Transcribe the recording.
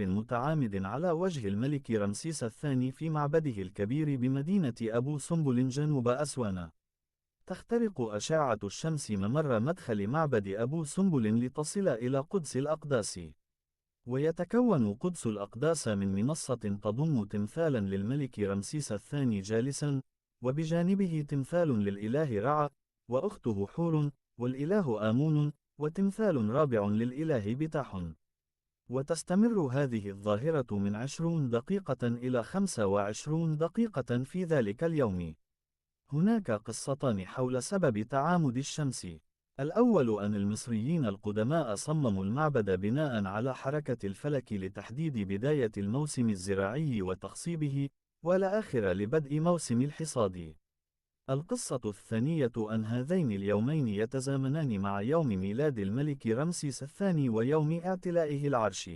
بشكل متعامد على وجه الملك رمسيس الثاني في معبده الكبير بمدينة أبو سمبل جنوب أسوان. تخترق أشعة الشمس ممر مدخل معبد أبو سمبل لتصل إلى قدس الأقداس. ويتكون قدس الأقداس من منصة تضم تمثالا للملك رمسيس الثاني جالسا، وبجانبه تمثال للإله رع، وأخته حور، والإله آمون، وتمثال رابع للإله بتاح. وتستمر هذه الظاهرة من 20 دقيقة إلى 25 دقيقة في ذلك اليوم. هناك قصتان حول سبب تعامد الشمس. الأول أن المصريين القدماء صمموا المعبد بناء على حركة الفلك لتحديد بداية الموسم الزراعي وتخصيبه، والآخر لبدء موسم الحصاد. القصة الثانية أن هذين اليومين يتزامنان مع يوم ميلاد الملك رمسيس الثاني ويوم اعتلائه العرش.